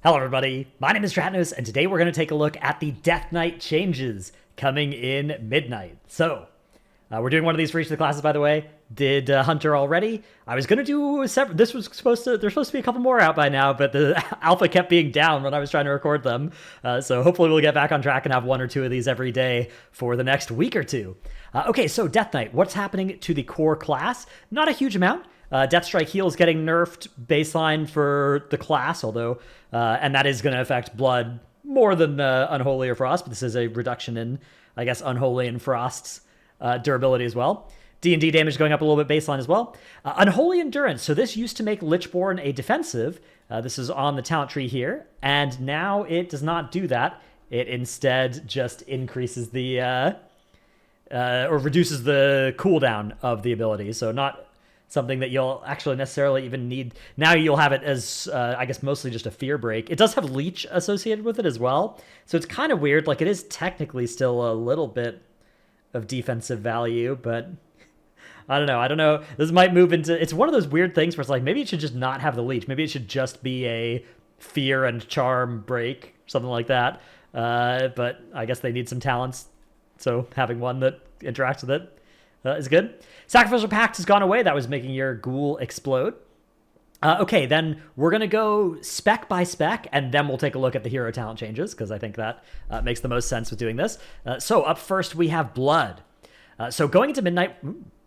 Hello everybody, my name is Stratnos, and today we're going to take a look at the Death Knight changes coming in Midnight. So, we're doing one of these for each of the classes, by the way. Did Hunter already. I was going to do a separate, there's supposed to be a couple more out by now, but the alpha kept being down when I was trying to record them. So hopefully we'll get back on track and have one or two of these every day for the next week or two. Okay, so Death Knight, what's happening to the core class? Not a huge amount. Deathstrike heals getting nerfed baseline for the class, although, and that is going to affect Blood more than Unholy or Frost, but this is a reduction in, I guess, Unholy and Frost's durability as well. D&D damage going up a little bit baseline as well. Unholy Endurance, so this used to make Lichborn a defensive. This is on the talent tree here, and now it does not do that. It instead just increases the, or reduces the cooldown of the ability, so not something that you'll actually necessarily even need. Now you'll have it as, I guess, mostly just a fear break. It does have leech associated with it as well, so it's kind of weird. Like, it is technically still a little bit of defensive value, but I don't know. This might move into, it's one of those weird things where it's like, maybe it should just not have the leech. Maybe it should just be a fear and charm break, something like that. But I guess they need some talents, so having one that interacts with it is good. Sacrificial Pact has gone away. That was making your ghoul explode. Okay, then we're going to go spec by spec, and then we'll take a look at the hero talent changes, because I think that makes the most sense with doing this. So up first, we have Blood. So going into Midnight,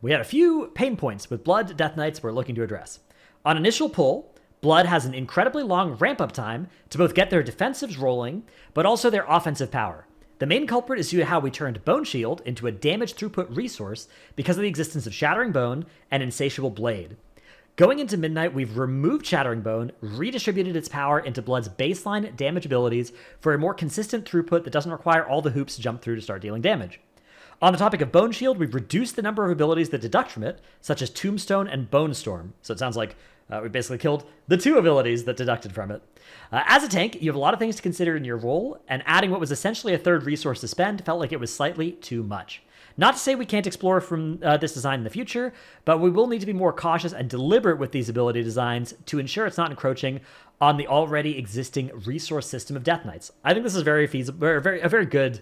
we had a few pain points with Blood Death Knights we're looking to address. On initial pull, Blood has an incredibly long ramp-up time to both get their defensives rolling, but also their offensive power. The main culprit is due to how we turned Bone Shield into a damage throughput resource because of the existence of Shattering Bone and Insatiable Blade. Going into Midnight, we've removed Shattering Bone, redistributed its power into Blood's baseline damage abilities for a more consistent throughput that doesn't require all the hoops to jump through to start dealing damage. On the topic of Bone Shield, we've reduced the number of abilities that deduct from it, such as Tombstone and Bone Storm. So it sounds like we basically killed the two abilities that deducted from it. As a tank, you have a lot of things to consider in your role, and adding what was essentially a third resource to spend felt like it was slightly too much. Not to say we can't explore from this design in the future, but we will need to be more cautious and deliberate with these ability designs to ensure it's not encroaching on the already existing resource system of Death Knights. I think this is very feasible, a very good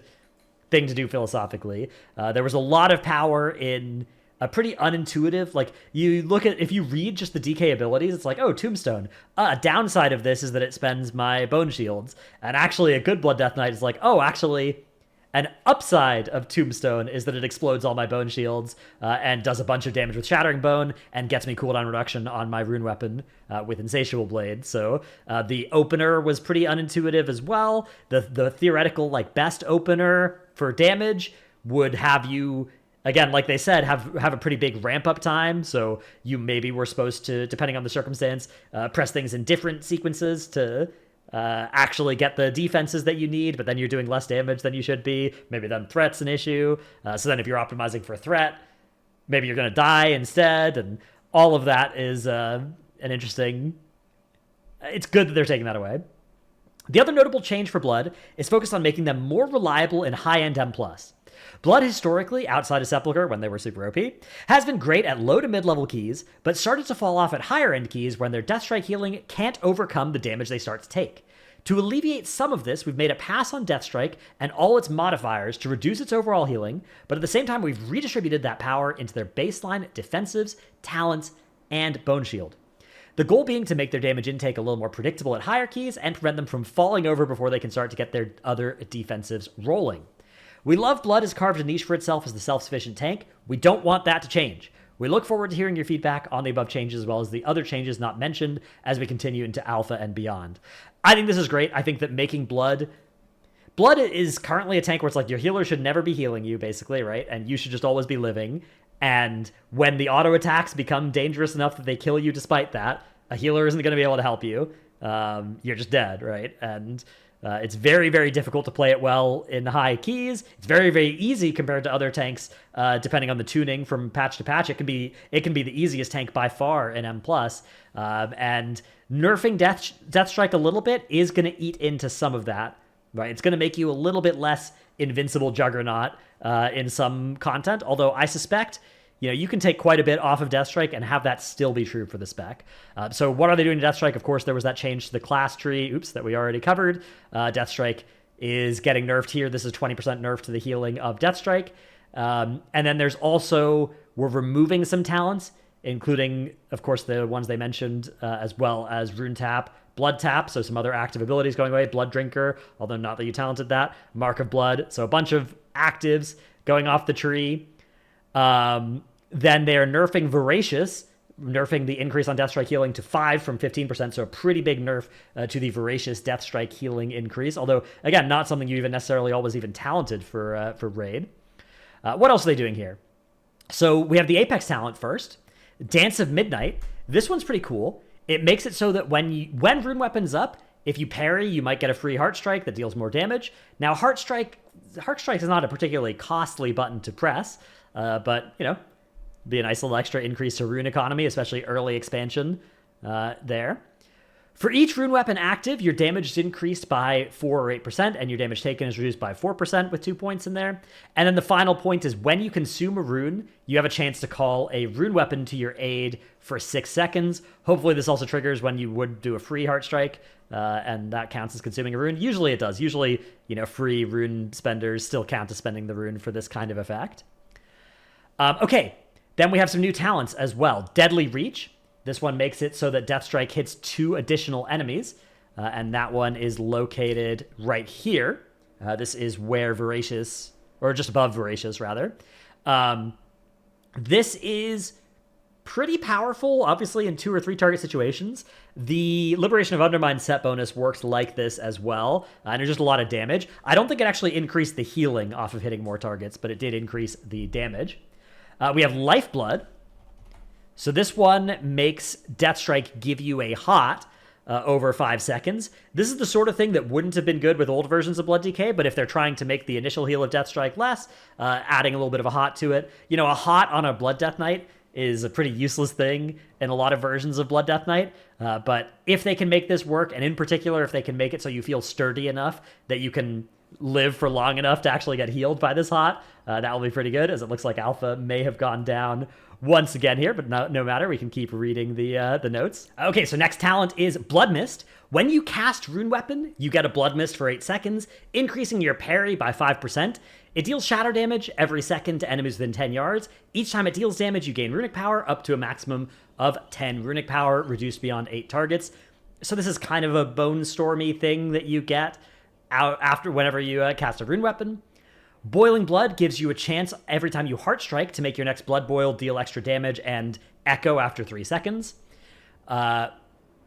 thing to do philosophically. There was a lot of power in a pretty unintuitive, like, you look at, if you read just the DK abilities, it's like, oh, Tombstone. A downside of this is that it spends my Bone Shields. And actually, a good Blood Death Knight is like, oh, actually, an upside of Tombstone is that it explodes all my Bone Shields and does a bunch of damage with Shattering Bone and gets me cooldown reduction on my rune weapon with Insatiable Blade. So the opener was pretty unintuitive as well. The theoretical, like, best opener for damage would have you, again, like they said, have a pretty big ramp-up time, so you maybe were supposed to, depending on the circumstance, press things in different sequences to actually get the defenses that you need, but then you're doing less damage than you should be. Maybe then threat's an issue. So then if you're optimizing for threat, maybe you're going to die instead, and all of that is an interesting... It's good that they're taking that away. The other notable change for Blood is focused on making them more reliable in high-end M+. Blood historically, outside of Sepulchre when they were super OP, has been great at low to mid-level keys, but started to fall off at higher-end keys when their Deathstrike healing can't overcome the damage they start to take. To alleviate some of this, we've made a pass on Deathstrike and all its modifiers to reduce its overall healing, but at the same time we've redistributed that power into their baseline defensives, talents, and Bone Shield. The goal being to make their damage intake a little more predictable at higher keys and prevent them from falling over before they can start to get their other defensives rolling. We love Blood has carved a niche for itself as the self-sufficient tank. We don't want that to change. We look forward to hearing your feedback on the above changes as well as the other changes not mentioned as we continue into Alpha and beyond. I think this is great. I think that making Blood is currently a tank where it's like your healer should never be healing you, basically, right? And you should just always be living. And when the auto attacks become dangerous enough that they kill you despite that, a healer isn't going to be able to help you. You're just dead, right? And it's very, very difficult to play it well in high keys. It's very, very easy compared to other tanks, depending on the tuning from patch to patch. It can be the easiest tank by far in M+. And nerfing Deathstrike a little bit is going to eat into some of that, right? It's going to make you a little bit less invincible Juggernaut in some content, although I suspect you can take quite a bit off of Deathstrike and have that still be true for the spec. So what are they doing to Deathstrike? Of course, there was that change to the class tree, that we already covered. Deathstrike is getting nerfed here. This is 20% nerf to the healing of Deathstrike. And then there's also, we're removing some talents, including, of course, the ones they mentioned, as well as Rune Tap, Blood Tap, so some other active abilities going away, Blood Drinker, although not that you talented that, Mark of Blood, so a bunch of actives going off the tree. Then they're nerfing Voracious, nerfing the increase on Deathstrike healing to 5 from 15%, so a pretty big nerf to the Voracious Deathstrike healing increase, although, again, not something you even necessarily always even talented for Raid. What else are they doing here? So we have the Apex talent first, Dance of Midnight. This one's pretty cool. It makes it so that when Rune Weapon's up, if you parry, you might get a free Heart Strike that deals more damage. Now, Heart Strike is not a particularly costly button to press, but, be a nice little extra increase to rune economy, especially early expansion there. For each Rune Weapon active, your damage is increased by 4 or 8%, and your damage taken is reduced by 4% with 2 points in there. And then the final point is when you consume a rune, you have a chance to call a Rune Weapon to your aid for 6 seconds. Hopefully this also triggers when you would do a free Heart Strike, and that counts as consuming a rune. Usually it does. Usually, free rune spenders still count as spending the rune for this kind of effect. Okay, then we have some new talents as well. Deadly Reach. This one makes it so that Deathstrike hits 2 additional enemies, and that one is located right here. This is where Voracious, or just above Voracious, rather. This is pretty powerful, obviously, in 2 or 3 target situations. The Liberation of Undermine set bonus works like this as well, and there's just a lot of damage. I don't think it actually increased the healing off of hitting more targets, but it did increase the damage. We have Lifeblood. So this one makes Deathstrike give you a hot over 5 seconds. This is the sort of thing that wouldn't have been good with old versions of Blood DK, but if they're trying to make the initial heal of Deathstrike less, adding a little bit of a hot to it. A hot on a Blood Death Knight is a pretty useless thing in a lot of versions of Blood Death Knight, but if they can make this work, and in particular if they can make it so you feel sturdy enough that you can live for long enough to actually get healed by this hot, that will be pretty good, as it looks like Alpha may have gone down once again here, but no matter, we can keep reading the notes. Okay, so next talent is Blood Mist. When you cast Rune Weapon, you get a Blood Mist for 8 seconds, increasing your parry by 5%. It deals shatter damage every second to enemies within 10 yards. Each time it deals damage, you gain runic power up to a maximum of 10 runic power, reduced beyond 8 targets. So this is kind of a Bone Stormy thing that you get out after whenever you cast a Rune Weapon. Boiling Blood gives you a chance every time you Heart Strike to make your next Blood Boil deal extra damage and echo after 3 seconds.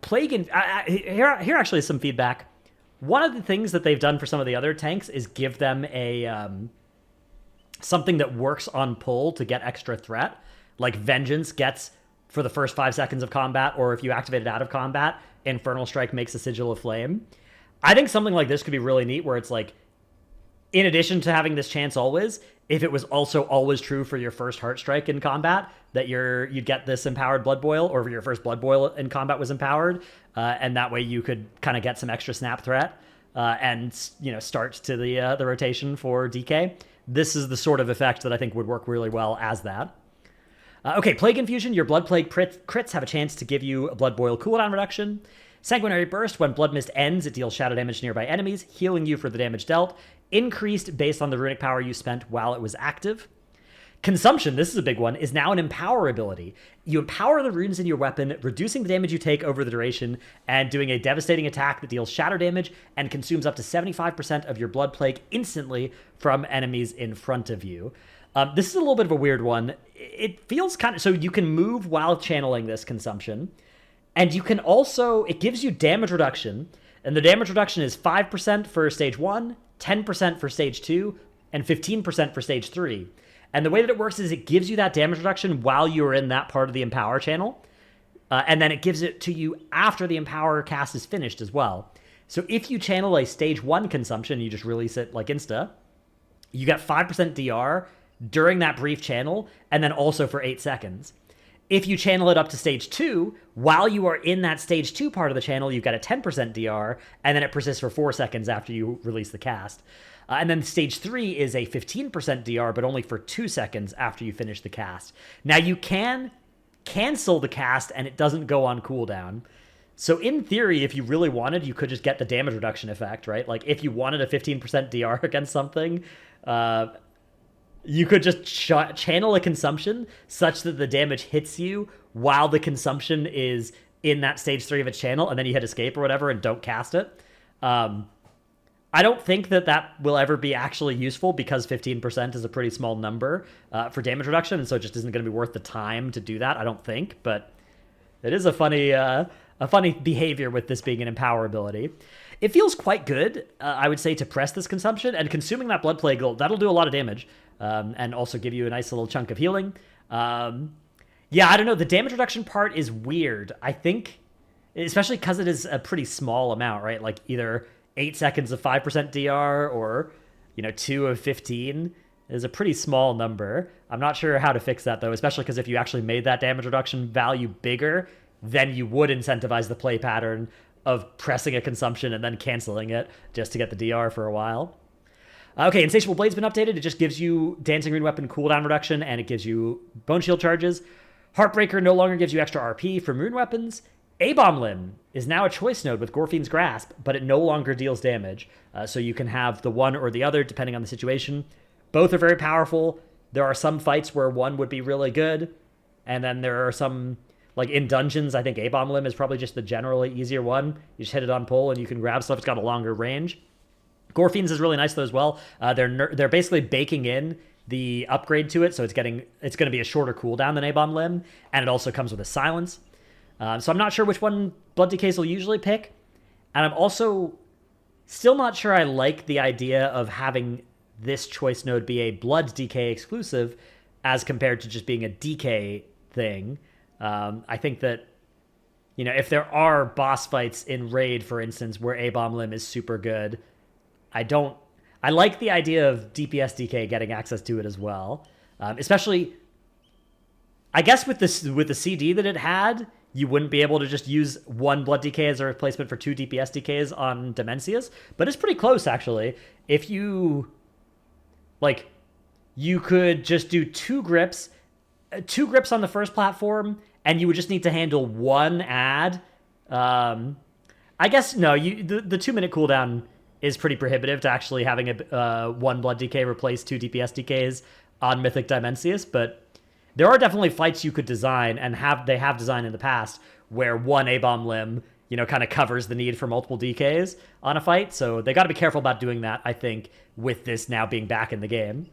Plague and here actually is some feedback. One of the things that they've done for some of the other tanks is give them a something that works on pull to get extra threat. Like Vengeance gets for the first 5 seconds of combat, or if you activate it out of combat, Infernal Strike makes a Sigil of Flame. I think something like this could be really neat, where it's like, in addition to having this chance always, if it was also always true for your first Heart Strike in combat, that you'd get this empowered Blood Boil, or if your first Blood Boil in combat was empowered, and that way you could kind of get some extra snap threat, and start to the rotation for DK. This is the sort of effect that I think would work really well as that. Okay, Plague Infusion. Your Blood Plague crits have a chance to give you a Blood Boil cooldown reduction. Sanguinary Burst. When Blood Mist ends, it deals shadow damage to nearby enemies, healing you for the damage dealt, increased based on the runic power you spent while it was active. Consumption, this is a big one, is now an empower ability. You empower the runes in your weapon, reducing the damage you take over the duration, and doing a devastating attack that deals shatter damage and consumes up to 75% of your Blood Plague instantly from enemies in front of you. This is a little bit of a weird one. It feels kind of... So you can move while channeling this consumption, and you can also... It gives you damage reduction, and the damage reduction is 5% for stage 1, 10% for stage 2, and 15% for stage 3. And the way that it works is it gives you that damage reduction while you're in that part of the Empower channel, and then it gives it to you after the Empower cast is finished as well. So if you channel a stage 1 consumption, you just release it like insta, you get 5% DR during that brief channel, and then also for 8 seconds. If you channel it up to stage 2, while you are in that stage 2 part of the channel, you've got a 10% DR, and then it persists for 4 seconds after you release the cast. And then stage 3 is a 15% DR, but only for 2 seconds after you finish the cast. Now, you can cancel the cast, and it doesn't go on cooldown. So in theory, if you really wanted, you could just get the damage reduction effect, right? Like, if you wanted a 15% DR against something, you could just channel a consumption such that the damage hits you while the consumption is in that stage 3 of its channel, and then you hit escape or whatever and don't cast it. I don't think that will ever be actually useful because 15% is a pretty small number for damage reduction, and so it just isn't going to be worth the time to do that, I don't think. But it is a funny behavior with this being an empower ability. It feels quite good, I would say, to press this consumption, and consuming that Blood Plague, that'll do a lot of damage, and also give you a nice little chunk of healing. Yeah, I don't know, the damage reduction part is weird. I think, especially because it is a pretty small amount, right? Like either 8 seconds of 5% DR or, 2 of 15 is a pretty small number. I'm not sure how to fix that, though, especially because if you actually made that damage reduction value bigger, then you would incentivize the play pattern of pressing a consumption and then canceling it just to get the DR for a while. Okay, Insatiable Blade's been updated. It just gives you Dancing Rune Weapon cooldown reduction, and it gives you Bone Shield charges. Heartbreaker no longer gives you extra RP from rune weapons. A-Bomb Limb is now a choice node with Gorfine's Grasp, but it no longer deals damage. So you can have the one or the other, depending on the situation. Both are very powerful. There are some fights where one would be really good, and then there are some, like in dungeons, I think A-Bomb Limb is probably just the generally easier one. You just hit it on pull, and you can grab stuff. It's got a longer range. Gorfine's is really nice, though, as well. They're basically baking in the upgrade to it, so it's going to be a shorter cooldown than A-Bomb Limb, and it also comes with a silence. So I'm not sure which one Blood DKs will usually pick. And I'm also still not sure I like the idea of having this choice node be a Blood DK exclusive as compared to just being a DK thing. I think that, if there are boss fights in Raid, for instance, where A-Bomb Limb is super good, I like the idea of DPS DK getting access to it as well. Especially, I guess with the CD that it had, you wouldn't be able to just use one Blood DK as a replacement for 2 DPS DKs on Demencius, but it's pretty close, actually. If you could just do 2 grips on the first platform, and you would just need to handle one ad. I guess, no, the 2-minute cooldown is pretty prohibitive to actually having one Blood DK replace 2 DPS DKs on Mythic Dimensius, but there are definitely fights you could design, and they have designed in the past, where one A-Bomb Limb, kind of covers the need for multiple DKs on a fight. So they got to be careful about doing that, I think, with this now being back in the game.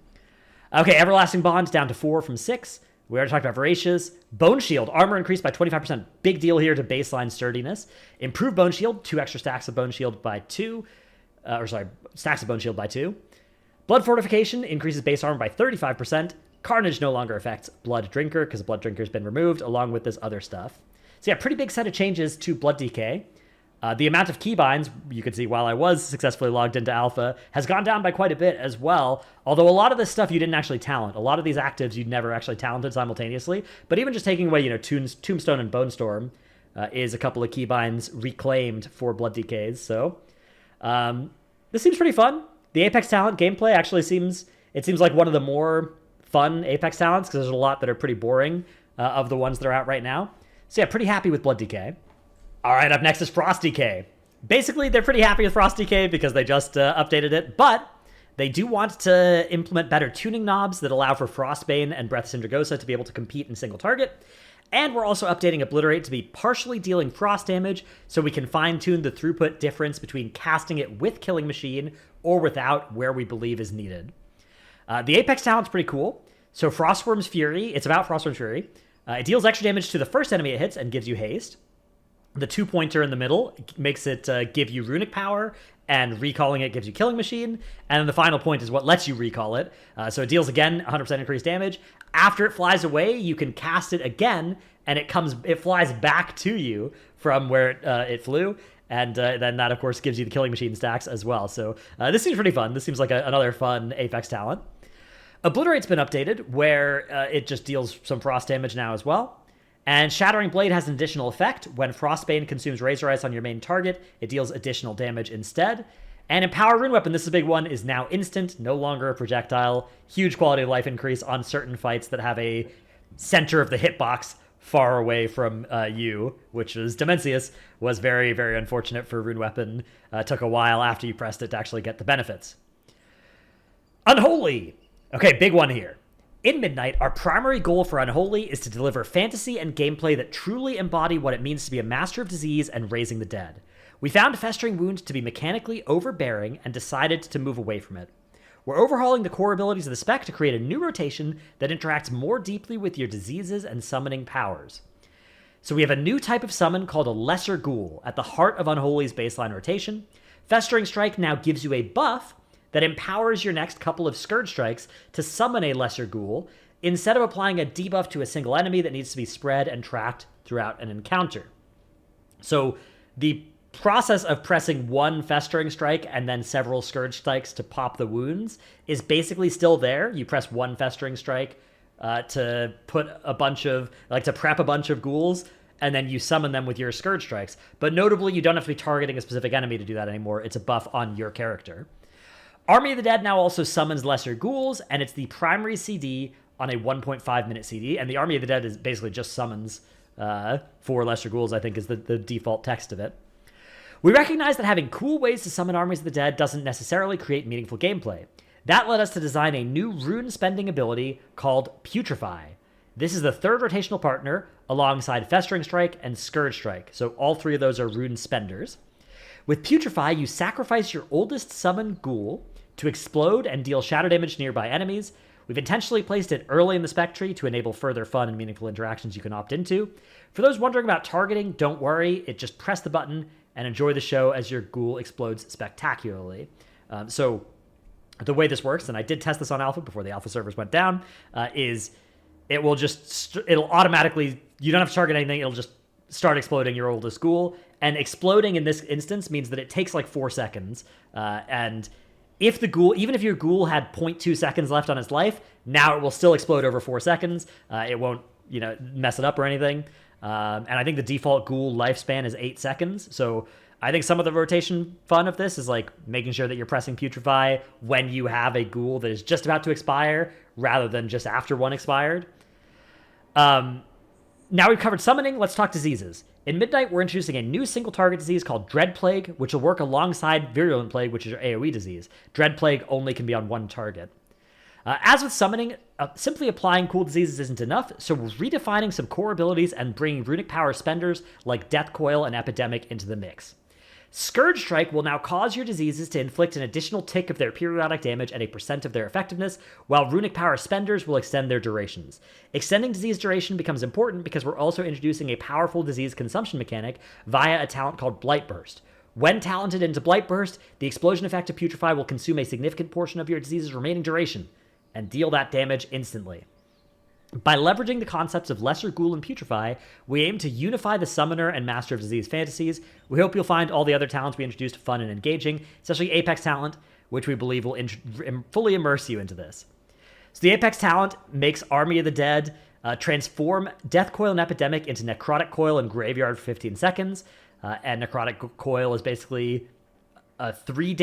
Okay, Everlasting Bond down to 4 from 6. We already talked about Voracious. Bone Shield, armor increased by 25%. Big deal here to baseline sturdiness. Improved Bone Shield, 2 extra stacks of Bone Shield by 2. Stacks of Bone Shield by 2. Blood Fortification increases base armor by 35%. Carnage no longer affects Blood Drinker because Blood Drinker's been removed, along with this other stuff. So yeah, pretty big set of changes to Blood DK. The amount of keybinds, you could see while I was successfully logged into Alpha, has gone down by quite a bit as well, although a lot of this stuff you didn't actually talent. A lot of these actives you'd never actually talented simultaneously, but even just taking away, Tombstone and Bone Storm is a couple of keybinds reclaimed for Blood DKs, so this seems pretty fun. The Apex talent gameplay actually seems like one of the more fun Apex talents, because there's a lot that are pretty boring of the ones that are out right now. So yeah, pretty happy with Blood DK. All right, up next is Frost DK. Basically, they're pretty happy with Frost DK because they just updated it, but they do want to implement better tuning knobs that allow for Frostbane and Breath Syndragosa to be able to compete in single target. And we're also updating Obliterate to be partially dealing frost damage, so we can fine-tune the throughput difference between casting it with Killing Machine or without, where we believe is needed. The Apex talent's pretty cool. So Frostworm's Fury, it's about Frostworm's Fury. It deals extra damage to the first enemy it hits and gives you haste. The 2-pointer in the middle makes it give you runic power, and recalling it gives you Killing Machine. And then the final point is what lets you recall it. So it deals, again, 100% increased damage. After it flies away, you can cast it again, and it flies back to you from where it flew. And then that, of course, gives you the Killing Machine stacks as well. So this seems pretty fun. This seems like another fun Apex talent. Obliterate's been updated, where it just deals some frost damage now as well. And Shattering Blade has an additional effect. When Frostbane consumes Razor Ice on your main target, it deals additional damage instead. And Empower Rune Weapon, this is a big one, is now instant, no longer a projectile. Huge quality of life increase on certain fights that have a center of the hitbox far away from you, which is Dimensius, was very, very unfortunate for Rune Weapon. Took a while after you pressed it to actually get the benefits. Unholy! Okay, big one here. In Midnight, our primary goal for Unholy is to deliver fantasy and gameplay that truly embody what it means to be a master of disease and raising the dead. We found Festering Wound to be mechanically overbearing and decided to move away from it. We're overhauling the core abilities of the spec to create a new rotation that interacts more deeply with your diseases and summoning powers. So we have a new type of summon called a Lesser Ghoul at the heart of Unholy's baseline rotation. Festering Strike now gives you a buff that empowers your next couple of Scourge Strikes to summon a Lesser Ghoul, instead of applying a debuff to a single enemy that needs to be spread and tracked throughout an encounter. So the process of pressing one Festering Strike and then several Scourge Strikes to pop the wounds is basically still there. You press one Festering Strike to put a bunch of, to prep a bunch of ghouls, and then you summon them with your Scourge Strikes. But notably, you don't have to be targeting a specific enemy to do that anymore. It's a buff on your character. Army of the Dead now also summons Lesser Ghouls, and it's the primary CD on a 1.5 minute CD, and the Army of the Dead is basically just summons for Lesser Ghouls, I think is the default text of it. We recognize that having cool ways to summon Armies of the Dead doesn't necessarily create meaningful gameplay. That led us to design a new rune spending ability called Putrefy. This is the third rotational partner alongside Festering Strike and Scourge Strike, so all three of those are rune spenders. With Putrefy, you sacrifice your oldest summoned ghoul to explode and deal shadow damage to nearby enemies. We've intentionally placed it early in the spec tree to enable further fun and meaningful interactions you can opt into. For those wondering about targeting, don't worry, just press the button and enjoy the show as your ghoul explodes spectacularly. So the way this works, and I did test this on alpha before the alpha servers went down, is it'll automatically, you don't have to target anything, it'll just start exploding your oldest ghoul. And exploding in this instance means that it takes like 4 seconds, and if the ghoul, even if your ghoul had 0.2 seconds left on its life, now it will still explode over 4 seconds. It won't, mess it up or anything. And I think the default ghoul lifespan is 8 seconds. So I think some of the rotation fun of this is like making sure that you're pressing Putrefy when you have a ghoul that is just about to expire, rather than just after one expired. Now we've covered summoning, let's talk diseases. In Midnight, we're introducing a new single-target disease called Dread Plague, which will work alongside Virulent Plague, which is your AoE disease. Dread Plague only can be on one target. As with summoning, simply applying cool diseases isn't enough, so we're redefining some core abilities and bringing runic power spenders like Death Coil and Epidemic into the mix. Scourge Strike will now cause your diseases to inflict an additional tick of their periodic damage at a % of their effectiveness, while Runic Power Spenders will extend their durations. Extending disease duration becomes important because we're also introducing a powerful disease consumption mechanic via a talent called Blight Burst. When talented into Blight Burst, the explosion effect of Putrefy will consume a significant portion of your disease's remaining duration and deal that damage instantly. By leveraging the concepts of Lesser Ghoul and Putrefy, we aim to unify the Summoner and Master of Disease fantasies. We hope you'll find all the other talents we introduced fun and engaging, especially Apex talent, which we believe will fully immerse you into this. So the Apex talent makes Army of the Dead transform Death Coil and Epidemic into Necrotic Coil and Graveyard for 15 seconds. And Necrotic Coil is basically a 3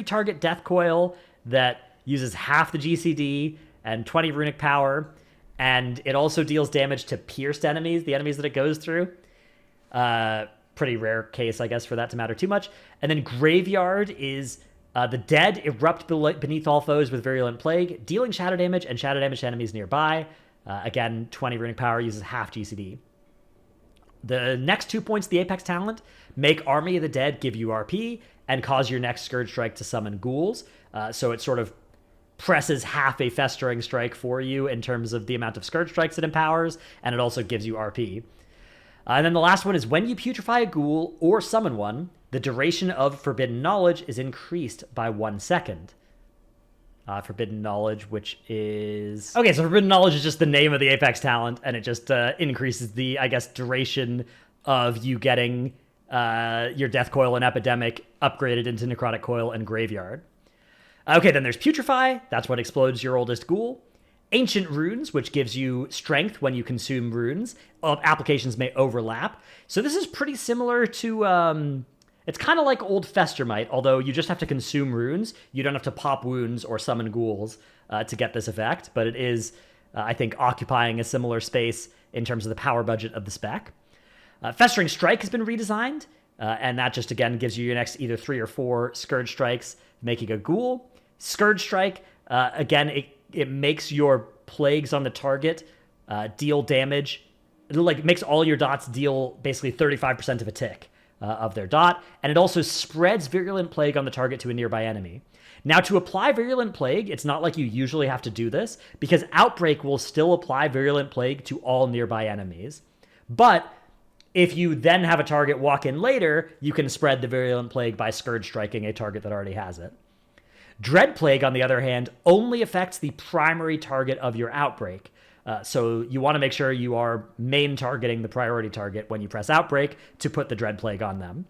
target Death Coil that uses half the GCD and 20 runic power. And it also deals damage to pierced enemies, the enemies that it goes through. Pretty rare case, I guess, for that to matter too much. And then Graveyard is the dead erupt beneath all foes with Virulent Plague, dealing shadow damage and shadow damage to enemies nearby. Again, 20 runic power, uses half GCD. The next 2 points of the Apex talent make Army of the Dead give you RP and cause your next Scourge Strike to summon ghouls. So it sort of presses half a Festering Strike for you in terms of the amount of Scourge Strikes it empowers, and it also gives you RP. And then the last one is when you putrefy a ghoul or summon one, the duration of Forbidden Knowledge is increased by 1 second. Forbidden Knowledge, which is... Okay, so Forbidden Knowledge is just the name of the Apex talent, and it just increases the, I guess, duration of you getting your Death Coil and Epidemic upgraded into Necrotic Coil and Graveyard. Okay, then there's Putrefy. That's what explodes your oldest ghoul. Ancient Runes, which gives you strength when you consume runes. Applications may overlap. So this is pretty similar to... it's kind of like old Festermite, although you just have to consume runes. You don't have to pop wounds or summon ghouls to get this effect, but it is, I think, occupying a similar space in terms of the power budget of the spec. Festering Strike has been redesigned, and that just, again, gives you your next either 3 or 4 Scourge Strikes, making a ghoul. Scourge Strike, again, it makes your plagues on the target deal damage. It makes all your dots deal basically 35% of a tick of their dot, and it also spreads Virulent Plague on the target to a nearby enemy. Now, to apply Virulent Plague, it's not like you usually have to do this, because Outbreak will still apply Virulent Plague to all nearby enemies. But if you then have a target walk in later, you can spread the Virulent Plague by Scourge Striking a target that already has it. Dread Plague, on the other hand, only affects the primary target of your Outbreak. So you want to make sure you are main targeting the priority target when you press Outbreak to put the Dread Plague on them.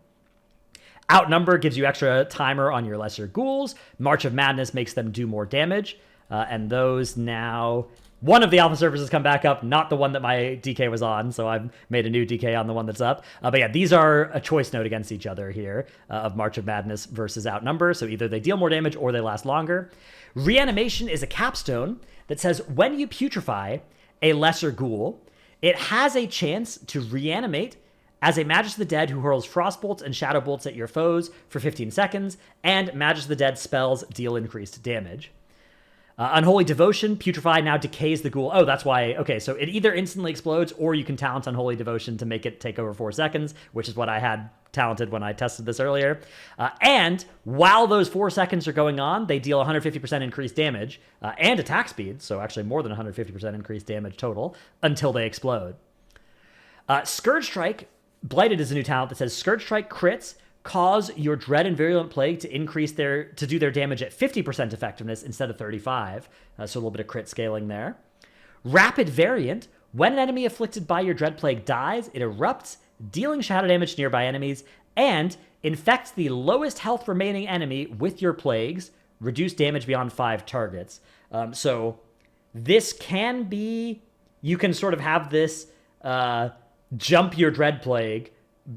Outnumber gives you extra timer on your lesser ghouls. March of Madness makes them do more damage. And those now... One of the alpha servers has come back up, not the one that my DK was on, so I've made a new DK on the one that's up. But yeah, these are a choice note against each other here of March of Madness versus Outnumber, so either they deal more damage or they last longer. Reanimation is a capstone that says when you putrefy a lesser ghoul, it has a chance to reanimate as a Magus of the Dead who hurls frostbolts and shadow bolts at your foes for 15 seconds, and Magus of the Dead spells deal increased damage. Unholy Devotion, Putrefy now decays the ghoul. Oh, that's why. Okay, so it either instantly explodes or you can talent Unholy Devotion to make it take over 4 seconds, which is what I had talented when I tested this earlier. And while those 4 seconds are going on, they deal 150% increased damage and attack speed, so actually more than 150% increased damage total, until they explode. Scourge Strike, Blighted is a new talent that says Scourge Strike crits cause your Dread and Virulent Plague to do their damage at 50% effectiveness instead of 35. So a little bit of crit scaling there. Rapid Variant, when an enemy afflicted by your Dread Plague dies, it erupts, dealing shadow damage to nearby enemies, and infects the lowest health remaining enemy with your plagues, reduce damage beyond 5 targets. So this can be, you can sort of have this jump your Dread Plague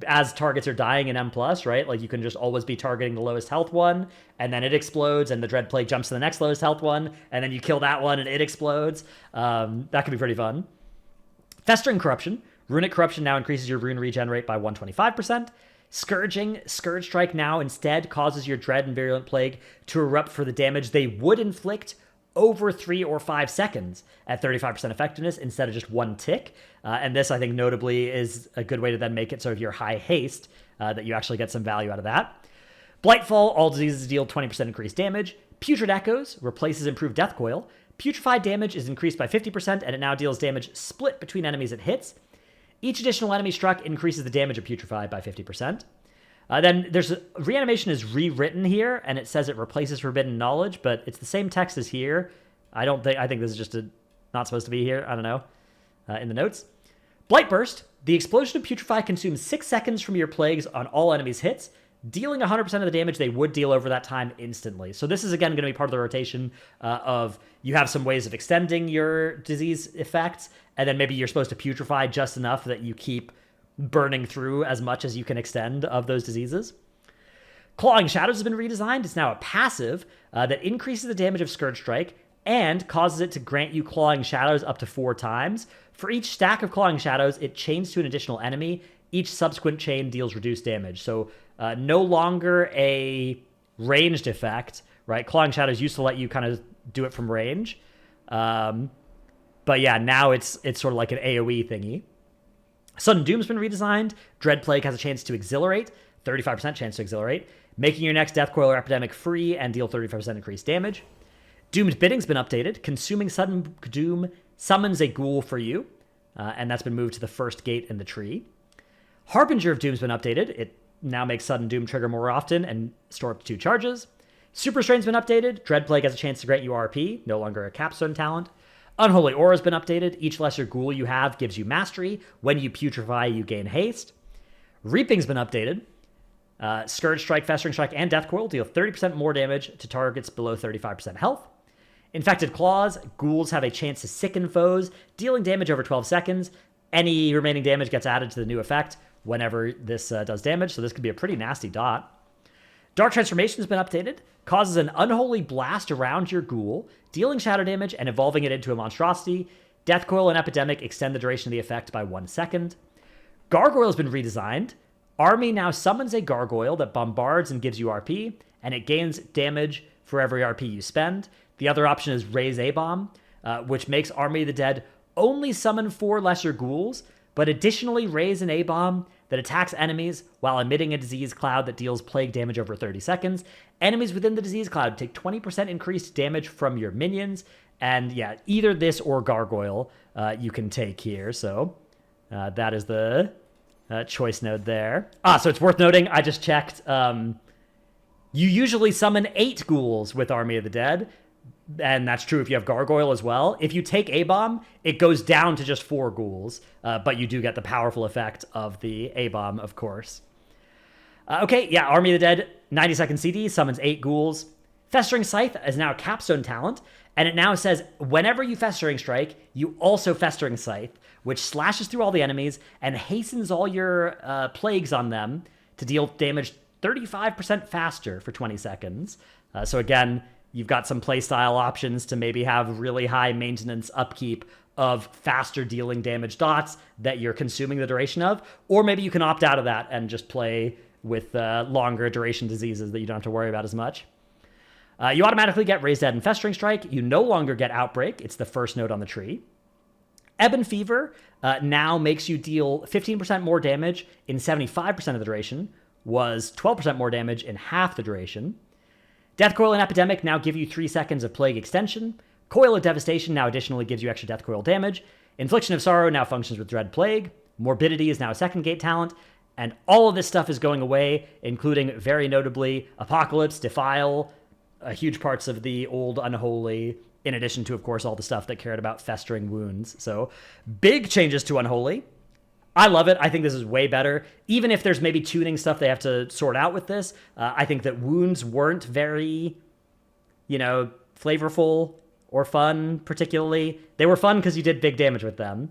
as targets are dying in M+, right? Like you can just always be targeting the lowest health one, and then it explodes, and the Dread Plague jumps to the next lowest health one, and then you kill that one, and it explodes. That could be pretty fun. Festering Corruption. Runic Corruption now increases your rune regenerate by 125%. Scourging. Scourge Strike now instead causes your Dread and Virulent Plague to erupt for the damage they would inflict over 3 or 5 seconds at 35% effectiveness instead of just 1 tick. And this, I think, notably is a good way to then make it sort of your high haste, that you actually get some value out of that. Blightfall, all diseases deal 20% increased damage. Putrid Echoes replaces improved Death Coil. Putrefied damage is increased by 50%, and it now deals damage split between enemies it hits. Each additional enemy struck increases the damage of Putrefied by 50%. Then there's Reanimation is rewritten here, and it says it replaces Forbidden Knowledge, but it's the same text as here. I think this is just not supposed to be here. I don't know. In the notes. Blightburst. The explosion of Putrefy consumes 6 seconds from your plagues on all enemies hits, dealing 100% of the damage they would deal over that time instantly. So this is, again, going to be part of the rotation of you have some ways of extending your disease effects, and then maybe you're supposed to putrefy just enough that you keep burning through as much as you can extend of those diseases. Clawing Shadows has been redesigned. It's now a passive that increases the damage of Scourge Strike and causes it to grant you Clawing Shadows up to 4 times. For each stack of Clawing Shadows, it chains to an additional enemy. Each subsequent chain deals reduced damage. So no longer a ranged effect, right? Clawing Shadows used to let you kind of do it from range. But yeah, now it's sort of like an AoE thingy. Sudden Doom's been redesigned. Dread Plague has a chance to exhilarate, 35% chance to exhilarate, making your next Death Coil or Epidemic free and deal 35% increased damage. Doomed Bidding's been updated. Consuming Sudden Doom summons a ghoul for you, and that's been moved to the first gate in the tree. Harbinger of Doom's been updated. It now makes Sudden Doom trigger more often and store up to 2 charges. Super Strain's been updated. Dread Plague has a chance to grant you RP, no longer a capstone talent. Unholy Aura's been updated. Each lesser ghoul you have gives you mastery. When you putrefy, you gain haste. Reaping's been updated. Scourge Strike, Festering Strike, and Death Coil deal 30% more damage to targets below 35% health. Infected Claws, ghouls have a chance to sicken foes, dealing damage over 12 seconds. Any remaining damage gets added to the new effect whenever this does damage, so this could be a pretty nasty dot. Dark Transformation has been updated, causes an unholy blast around your ghoul, dealing shadow damage and evolving it into a monstrosity. Death Coil and Epidemic extend the duration of the effect by 1 second. Gargoyle has been redesigned. Army now summons a gargoyle that bombards and gives you RP, and it gains damage for every RP you spend. The other option is Raise A-Bomb, which makes Army of the Dead only summon 4 lesser ghouls, but additionally raise an A-Bomb that attacks enemies while emitting a disease cloud that deals plague damage over 30 seconds. Enemies within the disease cloud take 20% increased damage from your minions, and yeah, either this or Gargoyle you can take here, so that is the choice node there. So it's worth noting, I just checked, you usually summon 8 ghouls with Army of the Dead, and that's true if you have Gargoyle as well. If you take A-Bomb, it goes down to just 4 ghouls, but you do get the powerful effect of the A-Bomb, of course. Okay, yeah, Army of the Dead, 90-second CD, summons 8 ghouls. Festering Scythe is now a capstone talent, and it now says whenever you Festering Strike, you also Festering Scythe, which slashes through all the enemies and hastens all your plagues on them to deal damage 35% faster for 20 seconds. So again, you've got some playstyle options to maybe have really high maintenance upkeep of faster dealing damage dots that you're consuming the duration of, or maybe you can opt out of that and just play with longer duration diseases that you don't have to worry about as much. You automatically get Raise Dead and Festering Strike. You no longer get Outbreak. It's the first node on the tree. Ebon Fever now makes you deal 15% more damage in 75% of the duration, was 12% more damage in half the duration. Death Coil and Epidemic now give you 3 seconds of Plague extension. Coil of Devastation now additionally gives you extra Death Coil damage. Infliction of Sorrow now functions with Dread Plague. Morbidity is now a second gate talent. And all of this stuff is going away, including, very notably, Apocalypse, Defile, huge parts of the old Unholy, in addition to, of course, all the stuff that cared about festering wounds. So, big changes to Unholy. I love it. I think this is way better. Even if there's maybe tuning stuff they have to sort out with this, I think that wounds weren't very, flavorful or fun, particularly. They were fun because you did big damage with them.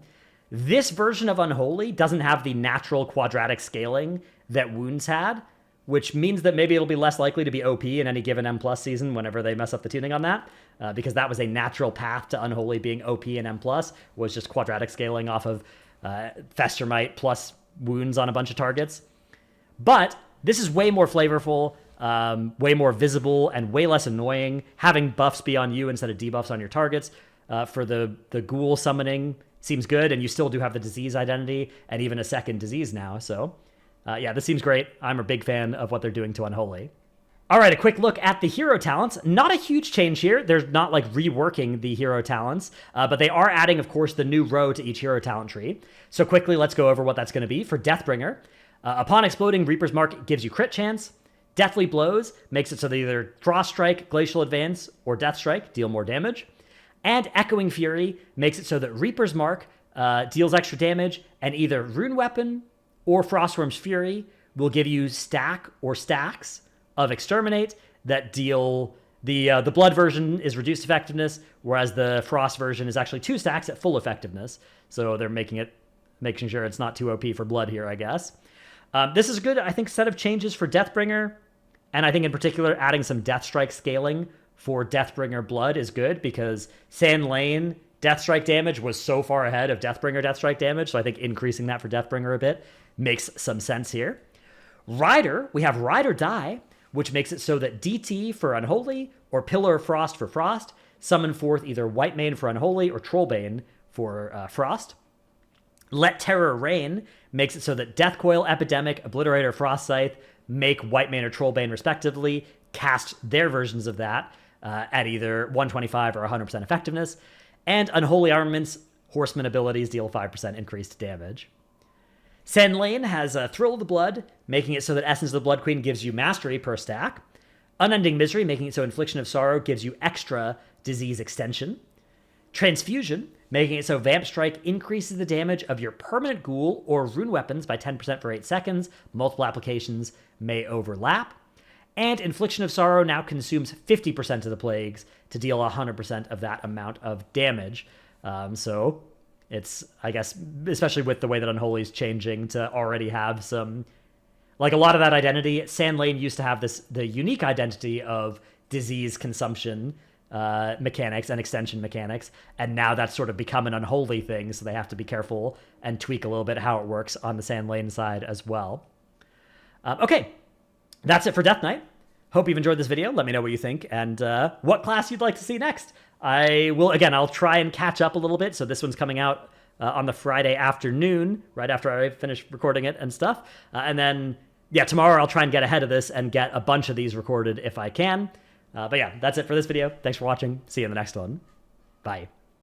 This version of Unholy doesn't have the natural quadratic scaling that wounds had, which means that maybe it'll be less likely to be OP in any given M+ season whenever they mess up the tuning on that, because that was a natural path to Unholy being OP in M+, was just quadratic scaling off of Festermite plus wounds on a bunch of targets. But this is way more flavorful, way more visible, and way less annoying. Having buffs be on you instead of debuffs on your targets for the ghoul summoning seems good, and you still do have the disease identity and even a second disease now. So yeah, this seems great. I'm a big fan of what they're doing to Unholy. All right, a quick look at the hero talents. Not a huge change here. They're not like reworking the hero talents, but they are adding, of course, the new row to each hero talent tree. So quickly, let's go over what that's going to be. For Deathbringer, upon exploding, Reaper's Mark gives you crit chance. Deathly Blows makes it so that either Frost Strike, Glacial Advance, or Death Strike deal more damage. And Echoing Fury makes it so that Reaper's Mark deals extra damage, and either Rune Weapon or Frostworm's Fury will give you stack or stacks of Exterminate that deal... The Blood version is reduced effectiveness, whereas the Frost version is actually 2 stacks at full effectiveness. So they're making sure it's not too OP for Blood here, I guess. This is a good, I think, set of changes for Deathbringer, and I think in particular adding some Death Strike scaling for Deathbringer Blood is good, because Sand Lane Death Strike damage was so far ahead of Deathbringer Death Strike damage, so I think increasing that for Deathbringer a bit makes some sense here. Rider, we have Ride or Die, which makes it so that DT for Unholy or Pillar of Frost for Frost summon forth either Whitemane for Unholy or Trollbane for Frost. Let Terror Reign makes it so that Death Coil, Epidemic, Obliterator, Frost Scythe make Whitemane or Trollbane respectively cast their versions of that at either 125 or 100% effectiveness. And Unholy Armaments, Horseman abilities deal 5% increased damage. Sand Lane has Thrill of the Blood, making it so that Essence of the Blood Queen gives you mastery per stack. Unending Misery, making it so Infliction of Sorrow gives you extra disease extension. Transfusion, making it so Vamp Strike increases the damage of your permanent ghoul or rune weapons by 10% for 8 seconds. Multiple applications may overlap. And Infliction of Sorrow now consumes 50% of the plagues to deal 100% of that amount of damage. So it's, I guess, especially with the way that Unholy is changing, to already have some, like, a lot of that identity. Sand Lane used to have the unique identity of disease consumption mechanics and extension mechanics, and now that's sort of become an Unholy thing, so they have to be careful and tweak a little bit how it works on the Sand Lane side as well. Okay, that's it for Death Knight. Hope you've enjoyed this video. Let me know what you think and what class you'd like to see next. I'll try and catch up a little bit. So this one's coming out on the Friday afternoon, right after I finish recording it and stuff. And then, yeah, tomorrow I'll try and get ahead of this and get a bunch of these recorded if I can. But yeah, that's it for this video. Thanks for watching. See you in the next one. Bye.